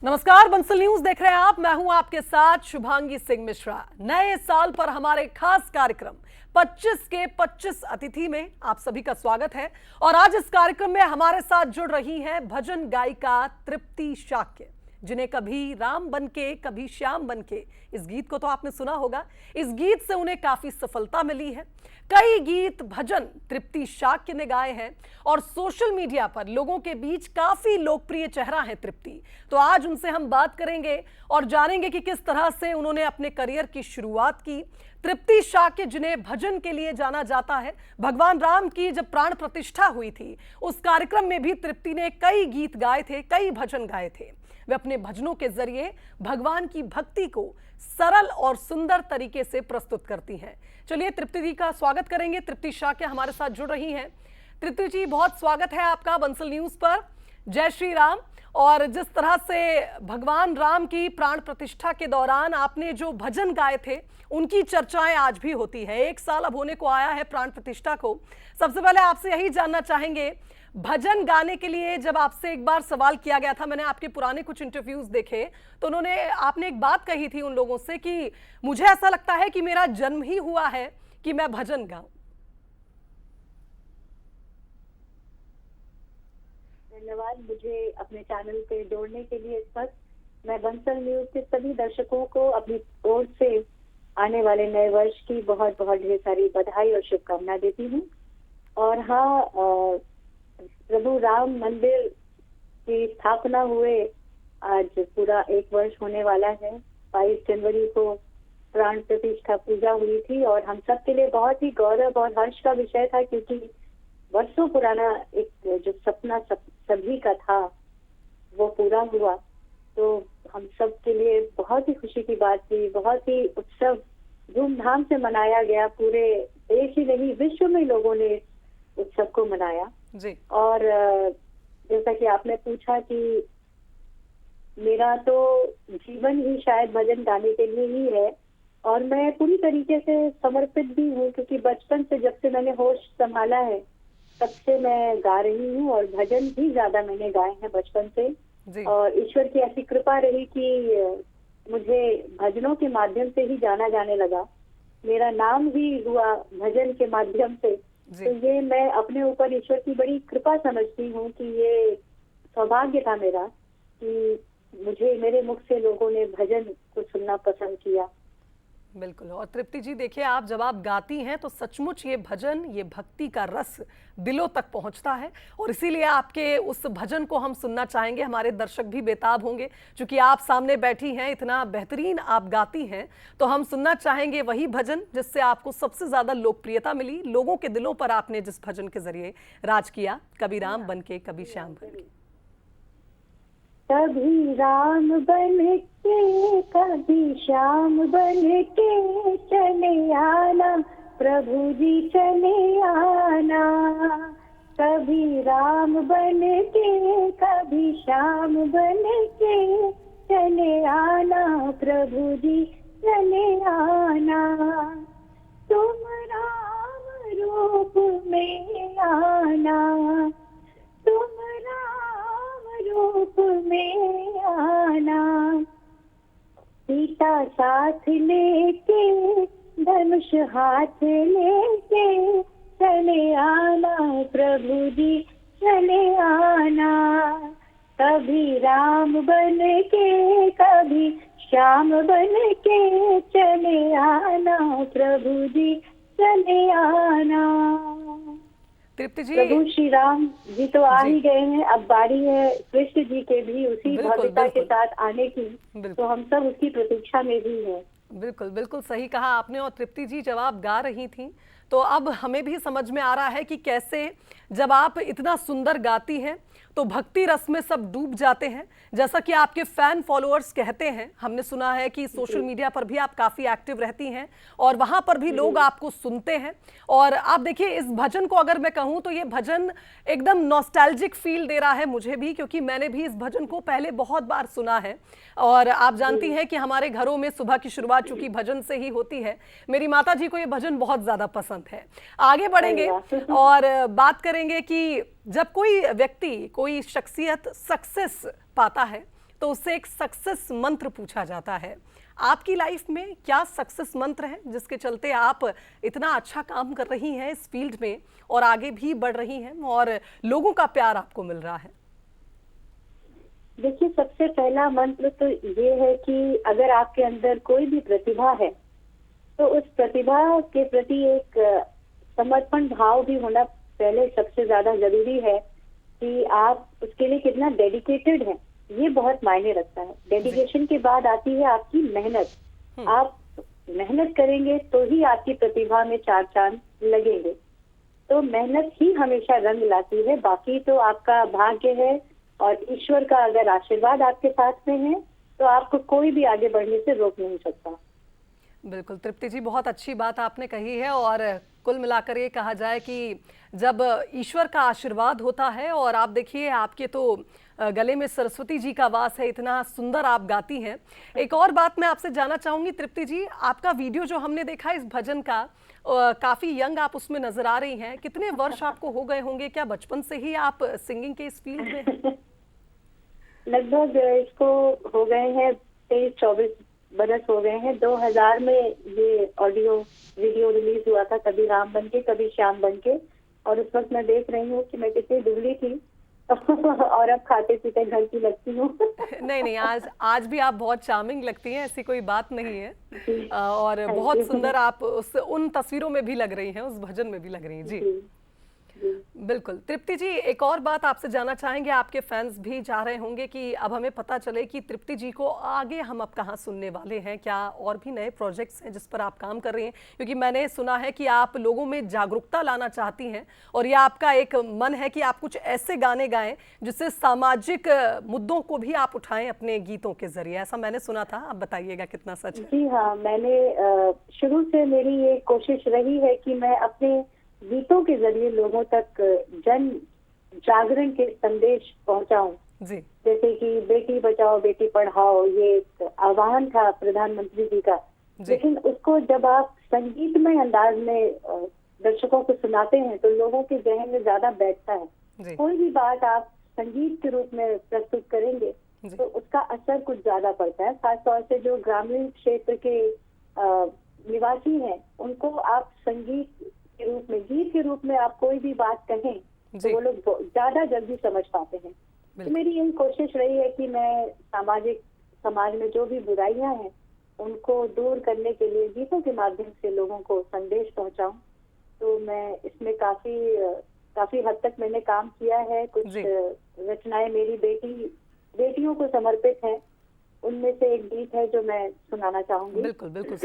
नमस्कार, बंसल न्यूज देख रहे हैं आप। मैं हूं आपके साथ शुभांगी सिंह मिश्रा। नए साल पर हमारे खास कार्यक्रम 25 के 25 अतिथि में आप सभी का स्वागत है। और आज इस कार्यक्रम में हमारे साथ जुड़ रही हैं भजन गायिका तृप्ति शाक्य, जिन्हें कभी राम बनके कभी श्याम बनके, इस गीत को तो आपने सुना होगा। इस गीत से उन्हें काफी सफलता मिली है। कई गीत भजन तृप्ति शाक्य ने गाए हैं और सोशल मीडिया पर लोगों के बीच काफी लोकप्रिय चेहरा है तृप्ति। तो आज उनसे हम बात करेंगे और जानेंगे कि किस तरह से उन्होंने अपने करियर की शुरुआत की। तृप्ति शाक्य, जिन्हें भजन के लिए जाना जाता है, भगवान राम की जब प्राण प्रतिष्ठा हुई थी उस कार्यक्रम में भी तृप्ति ने कई गीत गाए थे, कई भजन गाए थे। वे अपने भजनों के जरिए भगवान की भक्ति को सरल और सुंदर तरीके से प्रस्तुत करती हैं। चलिए तृप्ति जी का स्वागत करेंगे। तृप्ति शाक्य हमारे साथ जुड़ रही हैं। तृप्ति जी, बहुत स्वागत है आपका बंसल न्यूज पर। जय श्री राम। और जिस तरह से भगवान राम की प्राण प्रतिष्ठा के दौरान आपने जो भजन गाए थे, उनकी चर्चाएं आज भी होती है। 1 साल अब होने को आया है प्राण प्रतिष्ठा को। सबसे पहले आपसे यही जानना चाहेंगे, भजन गाने के लिए जब आपसे एक बार सवाल किया गया था, मैंने आपके पुराने कुछ इंटरव्यूज देखे, तो आपने एक बात कही थी उन लोगों से कि मुझे ऐसा लगता है कि मेरा जन्म ही हुआ है कि मैं भजन गाऊं। धन्यवाद मुझे अपने चैनल पे जोड़ने के लिए। इस वक्त मैं बंसल न्यूज के सभी दर्शकों को अपनी ओर से आने वाले नए वर्ष की बहुत बहुत ढेर सारी बधाई और शुभकामना देती हूँ। और हाँ, प्रभु राम मंदिर की स्थापना हुए आज पूरा 1 वर्ष होने वाला है। 22 जनवरी को प्राण प्रतिष्ठा पूजा हुई थी और हम सब के लिए बहुत ही गौरव और हर्ष का विषय था, क्योंकि वर्षों पुराना एक जो सपना सभी का था वो पूरा हुआ। तो हम सब के लिए बहुत ही खुशी की बात थी। बहुत ही उत्सव धूमधाम से मनाया गया। पूरे देश ही नहीं, विश्व में लोगों ने इस उत्सव को मनाया जी। और जैसा कि आपने पूछा कि मेरा तो जीवन ही शायद भजन गाने के लिए ही है और मैं पूरी तरीके से समर्पित भी हूँ, क्योंकि बचपन से जब से मैंने होश संभाला है तब से मैं गा रही हूँ और भजन भी ज्यादा मैंने गाए हैं बचपन से जी। और ईश्वर की ऐसी कृपा रही कि मुझे भजनों के माध्यम से ही जाना जाने लगा। मेरा नाम ही हुआ भजन के माध्यम से। तो ये मैं अपने ऊपर ईश्वर की बड़ी कृपा समझती हूँ कि ये सौभाग्य था मेरा कि मुझे मेरे मुख से लोगों ने भजन को सुनना पसंद किया। बिल्कुल। और तृप्ति जी देखिए, आप जब आप गाती हैं तो सचमुच ये भजन, ये भक्ति का रस दिलों तक पहुंचता है और इसीलिए आपके उस भजन को हम सुनना चाहेंगे। हमारे दर्शक भी बेताब होंगे, क्योंकि आप सामने बैठी हैं, इतना बेहतरीन आप गाती हैं, तो हम सुनना चाहेंगे वही भजन जिससे आपको सबसे ज्यादा लोकप्रियता मिली। लोगों के दिलों पर आपने जिस भजन के जरिए राज किया, कभी राम बनके कभी श्याम बनके। कभी राम बन के कभी श्याम बन के चले आना, प्रभु जी चले आना। कभी राम बन के कभी श्याम बन के चले आना, प्रभु जी चले आना। तुम राम रूप में आना, तुम रूप में आना। सीता साथ लेके धनुष हाथ लेके चले आना, प्रभु जी चले आना। कभी राम बन के कभी श्याम बन के चले आना, प्रभु जी चले आना। तृप्ति जी, प्रभु श्री राम जी तो आ ही गए हैं, अब बारी है कृष्ण जी के भी उसी भव्यता के साथ आने की। तो हम सब उसकी प्रतीक्षा में भी हैं। बिल्कुल बिल्कुल सही कहा आपने। और तृप्ति जी, जब आप गा रही थी तो अब हमें भी समझ में आ रहा है कि कैसे जब आप इतना सुंदर गाती हैं तो भक्ति रस में सब डूब जाते हैं। जैसा कि आपके फैन फॉलोअर्स कहते हैं, हमने सुना है कि सोशल मीडिया पर भी आप काफ़ी एक्टिव रहती हैं और वहाँ पर भी लोग आपको सुनते हैं। और आप देखिए, इस भजन को अगर मैं कहूँ तो ये भजन एकदम नॉस्टैल्जिक फील दे रहा है मुझे भी, क्योंकि मैंने भी इस भजन को पहले बहुत बार सुना है। और आप जानती हैं कि हमारे घरों में सुबह की शुरुआत चूंकि भजन से ही होती है। मेरी माता जी को ये भजन बहुत ज़्यादा पसंद है। आगे बढ़ेंगे और बात करेंगे कि जब कोई व्यक्ति, कोई शख्सियत सक्सेस पाता है तो उससे एक सक्सेस मंत्र पूछा जाता है। आपकी लाइफ में क्या सक्सेस मंत्र है जिसके चलते आप इतना अच्छा काम कर रही हैं इस फील्ड में और आगे भी बढ़ रही हैं और लोगों का प्यार आपको मिल रहा है? देखिए, सबसे पहला मंत्र तो ये है कि अगर आपके अंदर कोई भी प्रतिभा है तो उस प्रतिभा के प्रति एक समर्पण भाव भी होना पहले सबसे ज्यादा जरूरी है कि आप उसके लिए कितना डेडिकेटेड हैं, ये बहुत मायने रखता है। डेडिकेशन के बाद आती है आपकी मेहनत। आप मेहनत करेंगे तो ही आपकी प्रतिभा में चार चांद लगेंगे। तो मेहनत ही हमेशा रंग लाती है, बाकी तो आपका भाग्य है और ईश्वर का अगर आशीर्वाद आपके साथ में है तो आपको कोई भी आगे बढ़ने से रोक नहीं सकता। बिल्कुल तृप्ति जी, बहुत अच्छी बात आपने कही है। और कुल मिलाकर ये कहा जाए कि जब ईश्वर का आशीर्वाद होता है, और आप देखिए आपके तो गले में सरस्वती जी का वास है, इतना सुंदर आप गाती हैं। एक और बात मैं आपसे जानना चाहूंगी तृप्ति जी, आपका वीडियो जो हमने देखा इस भजन का, काफी यंग आप उसमें नजर आ रही हैं। कितने वर्ष आपको हो गए होंगे? क्या बचपन से ही आप सिंगिंग के इस फील्ड में हैं? लगभग इसको हो गए हैं 23-24 बरस हो गए हैं। 2000 में ये ऑडियो वीडियो रिलीज हुआ था, कभी राम बनके कभी श्याम बनके, और उस वक्त मैं देख रही हूँ कि मैं कितनी दुबली थी और अब खाते पीते घर की लगती हूँ। नहीं नहीं, आज भी आप बहुत चार्मिंग लगती हैं, ऐसी कोई बात नहीं है। और बहुत सुंदर आप उन तस्वीरों में भी लग रही हैं, उस भजन में भी लग रही हैं जी। बिल्कुल तृप्ति जी, एक और बात आपसे जानना चाहेंगे, आपके फैंस भी चाह रहे होंगे कि अब हमें पता चले कि तृप्ति जी को आगे हम अब कहाँ सुनने वाले हैं। क्या और भी नए प्रोजेक्ट्स हैं जिस पर आप काम कर रही हैं? क्योंकि मैंने सुना है कि आप लोगों में जागरूकता लाना चाहती हैं और यह आपका एक मन है कि आप कुछ ऐसे गाने गाएं जिससे सामाजिक मुद्दों को भी आप उठाएं अपने गीतों के जरिए, ऐसा मैंने सुना था। आप बताइएगा कितना सच है। जी हाँ, मैंने शुरू से मेरी ये कोशिश रही है कि मैं अपने गीतों के जरिए लोगों तक जन जागरण के संदेश पहुंचाऊं। जी। जैसे कि बेटी बचाओ बेटी पढ़ाओ, ये एक आह्वान था प्रधानमंत्री जी का, लेकिन उसको जब आप संगीतमय अंदाज में दर्शकों को सुनाते हैं तो लोगों के जहन में ज्यादा बैठता है। कोई भी बात आप संगीत के रूप में प्रस्तुत करेंगे तो उसका असर कुछ ज्यादा पड़ता है। खासतौर से जो ग्रामीण क्षेत्र के निवासी हैं, उनको आप संगीत के रूप में, गीत के रूप में आप कोई भी बात कहें तो वो लोग ज्यादा जल्दी समझ पाते हैं। तो मेरी यही कोशिश रही है कि मैं समाज में जो भी बुराइयां हैं उनको दूर करने के लिए गीतों के माध्यम से लोगों को संदेश पहुंचाऊं। तो मैं इसमें काफी हद तक मैंने काम किया है। कुछ रचनाएं मेरी बेटियों को समर्पित हैं, उनमें से एक गीत है जो मैं सुनाना चाहूंगी। बिल्कुल बिल्कुल।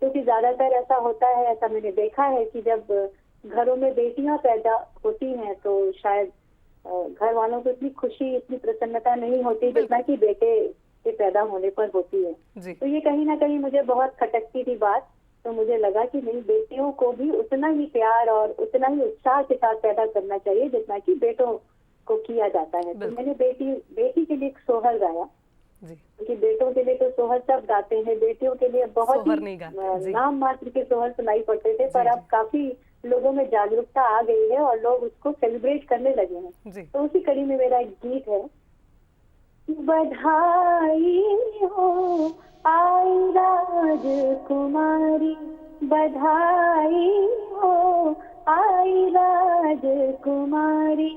क्योंकि ज्यादातर ऐसा होता है, ऐसा मैंने देखा है कि जब घरों में बेटियां पैदा होती हैं तो शायद घर वालों को इतनी खुशी, इतनी प्रसन्नता नहीं होती जितना कि बेटे के पैदा होने पर होती है। तो ये कहीं ना कहीं मुझे बहुत खटकती थी बात। तो मुझे लगा कि नहीं, बेटियों को भी उतना ही प्यार और उतना ही उत्साह के साथ पैदा करना चाहिए जितना कि बेटों को किया जाता है। तो मैंने बेटी के लिए एक सोहर गाया, क्योंकि बेटों के लिए तो सोहर सब गाते हैं, बेटियों के लिए बहुत ही नाम मात्र के सोहर सुनाई पड़ते थे। पर अब काफी लोगों में जागरूकता आ गई है और लोग उसको सेलिब्रेट करने लगे हैं। तो उसी कड़ी में मेरा एक गीत है, बधाई हो आई राजकुमारी, बधाई हो आई राजकुमारी,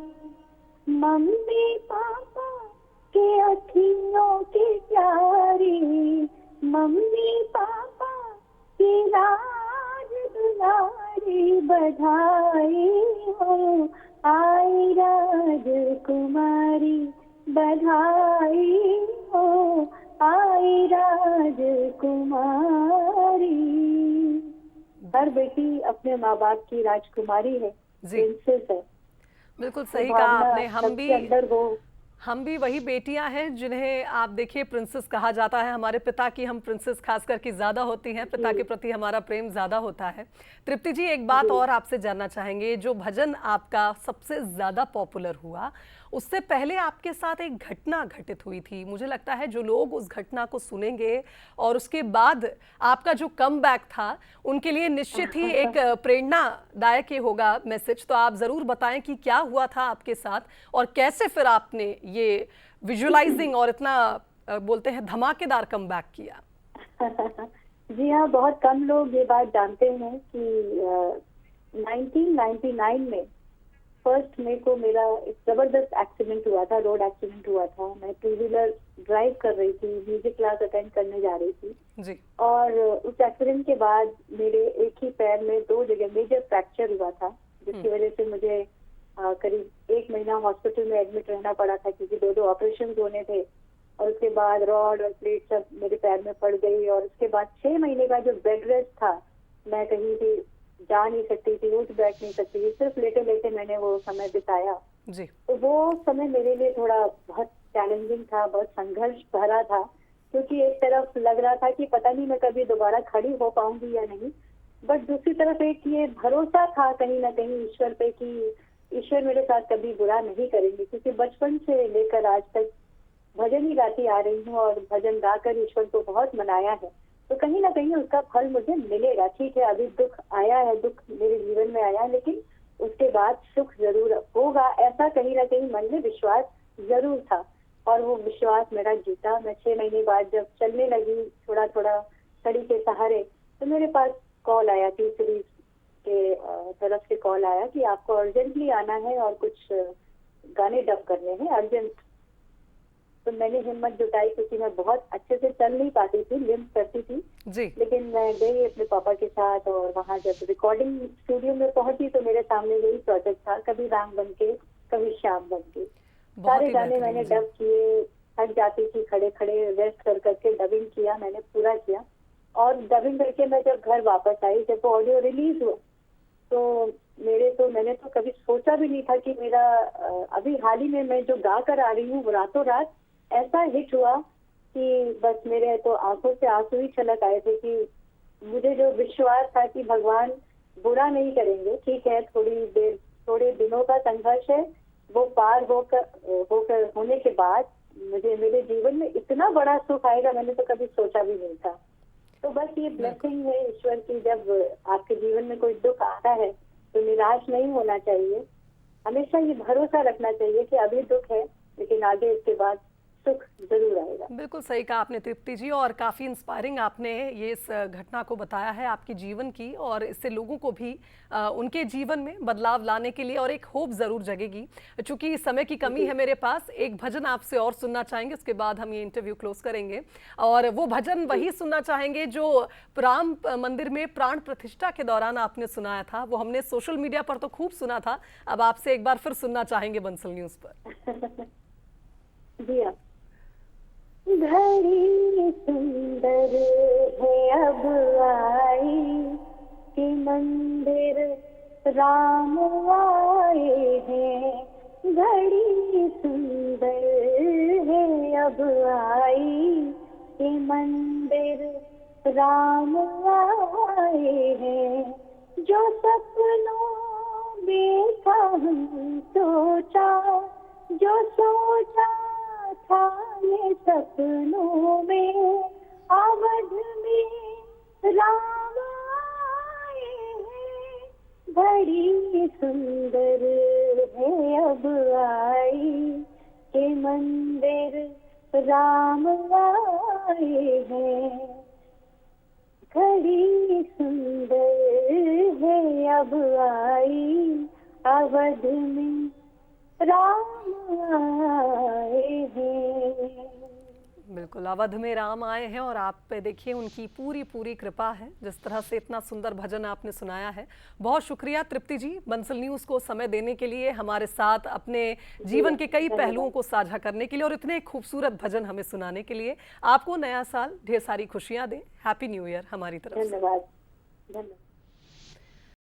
मम्मी पापा के अखियों की प्यारी, मम्मी पापा की राज दुलारी, बधाई हो आई राजकुमारी, बधाई हो आई राजकुमारी। हर बेटी अपने माँ बाप की राजकुमारी है, प्रिंसेस है। बिल्कुल सही कहा आपने। हम भी वही बेटियां हैं जिन्हें आप देखिए प्रिंसेस कहा जाता है। हमारे पिता की हम प्रिंसेस खास करके ज्यादा होती हैं, पिता के प्रति हमारा प्रेम ज्यादा होता है। तृप्ति जी, एक बात और आपसे जानना चाहेंगे, जो भजन आपका सबसे ज्यादा पॉपुलर हुआ उससे पहले आपके साथ एक घटना घटित हुई थी। मुझे लगता है जो लोग उस घटना को सुनेंगे और उसके बाद आपका जो कमबैक था उनके लिए निश्चित ही एक प्रेरणादायक ही होगा मैसेज। तो आप जरूर बताएं कि क्या हुआ था आपके साथ और कैसे फिर आपने ये विजुअलाइजिंग और इतना बोलते हैं धमाकेदार कमबैक किया? जी हाँ, बहुत कम लोग ये बात जानते हैं कि 1999 में 1 मई को मेरा एक जबरदस्त एक्सीडेंट हुआ था, रोड एक्सीडेंट हुआ था। मैं 2 व्हीलर ड्राइव कर रही थी, म्यूजिक क्लास अटेंड करने जा रही थी जी। और उस एक्सीडेंट के बाद मेरे एक ही पैर में 2 जगह मेजर फ्रैक्चर हुआ था, जिसकी वजह से मुझे करीब 1 महीना हॉस्पिटल में एडमिट रहना पड़ा था, क्योंकि 2 ऑपरेशन होने थे। और उसके बाद रॉड और प्लेट सब मेरे पैर में पड़ गई और उसके बाद 6 महीने का जो बेड रेस्ट था, मैं कहीं भी जा नहीं सकती थी, उठ बैठ नहीं सकती थी, सिर्फ लेटे लेटे मैंने वो समय बिताया जी। तो वो समय मेरे लिए थोड़ा बहुत चैलेंजिंग था, बहुत संघर्ष भरा था, क्योंकि एक तरफ लग रहा था कि पता नहीं मैं कभी दोबारा खड़ी हो पाऊंगी या नहीं, बट दूसरी तरफ एक ये भरोसा था कहीं ना कहीं ईश्वर पे कि ईश्वर मेरे साथ कभी बुरा नहीं करेंगे, क्योंकि बचपन से लेकर आज तक भजन ही गाती आ रही हूँ और भजन गाकर ईश्वर को बहुत मनाया है, तो कहीं ना कहीं उसका फल मुझे मिलेगा। ठीक है, अभी दुख आया है, दुख मेरे जीवन में आया है, लेकिन उसके बाद सुख जरूर होगा, ऐसा कहीं ना कहीं मन में विश्वास जरूर था और वो विश्वास मेरा जीता। मैं 6 महीने बाद जब चलने लगी थोड़ा थोड़ा कड़ी के सहारे, तो मेरे पास कॉल आया, टी सीरीज के तरफ से कॉल आया कि आपको अर्जेंटली आना है और कुछ गाने डब करने हैं अर्जेंट। तो मैंने हिम्मत जुटाई, क्योंकि मैं बहुत अच्छे से चल नहीं पाती थी, लिम्प करती थी जी। लेकिन मैं गई अपने पापा के साथ और वहाँ जब रिकॉर्डिंग स्टूडियो में पहुंची तो मेरे सामने यही प्रोजेक्ट था, कभी राम बनके कभी श्याम बनके। सारे गाने मैंने डब किए, थक जाती थी, खड़े खड़े रेस्ट कर करके डबिंग किया, मैंने पूरा किया। और डबिंग करके मैं जब घर वापस आई, जब वो ऑडियो रिलीज हुआ, तो मैंने तो कभी सोचा भी नहीं था कि मेरा अभी हाल ही में मैं जो गा कर आ रही हूँ वो रातों रात ऐसा हिट हुआ कि बस मेरे तो आंखों से आंसू ही छलक आए थे कि मुझे जो विश्वास था कि भगवान बुरा नहीं करेंगे, ठीक है थोड़े दिनों का संघर्ष है, वो पार होकर होने के बाद मुझे मेरे जीवन में इतना बड़ा सुख आएगा, मैंने तो कभी सोचा भी नहीं था। तो बस ये ब्लेसिंग है ईश्वर की, जब आपके जीवन में कोई दुख आता है तो निराश नहीं होना चाहिए, हमेशा ये भरोसा रखना चाहिए कि अभी दुख है लेकिन आगे इसके बाद सुख जरूर आएगा। बिल्कुल सही कहा आपने तृप्ति जी, और काफ़ी इंस्पायरिंग आपने ये इस घटना को बताया है आपके जीवन की, और इससे लोगों को भी उनके जीवन में बदलाव लाने के लिए और एक होप ज़रूर जगेगी। चूंकि समय की कमी है मेरे पास, एक भजन आपसे और सुनना चाहेंगे, उसके बाद हम ये इंटरव्यू क्लोज करेंगे। और वो भजन वही सुनना चाहेंगे जो राम मंदिर में प्राण प्रतिष्ठा के दौरान आपने सुनाया था, वो हमने सोशल मीडिया पर तो खूब सुना था, अब आपसे एक बार फिर सुनना चाहेंगे बंसल न्यूज़ पर। जी हाँ। घड़ी सुंदर है अब आई कि मंदिर राम आए हैं, घड़ी सुंदर है अब आई कि मंदिर राम आए हैं, जो सपनों में था हम सोचा, जो सोचा था ये सपनों में, अवध में राम आए हैं, घड़ी सुंदर है अब आई के मंदिर राम आए हैं, घड़ी सुंदर है अब आई, अवध में राम आए हैं। बिल्कुल, अवध में राम आए हैं, और आप पे देखिए उनकी पूरी पूरी कृपा है, जिस तरह से इतना सुंदर भजन आपने सुनाया है। बहुत शुक्रिया तृप्ति जी, बंसल न्यूज़ को समय देने के लिए, हमारे साथ अपने जीवन के कई पहलुओं को साझा करने के लिए और इतने खूबसूरत भजन हमें सुनाने के लिए। आपको नया साल ढेर सारी खुशियां दे। हैप्पी न्यू ईयर हमारी तरफ से। धन्यवाद।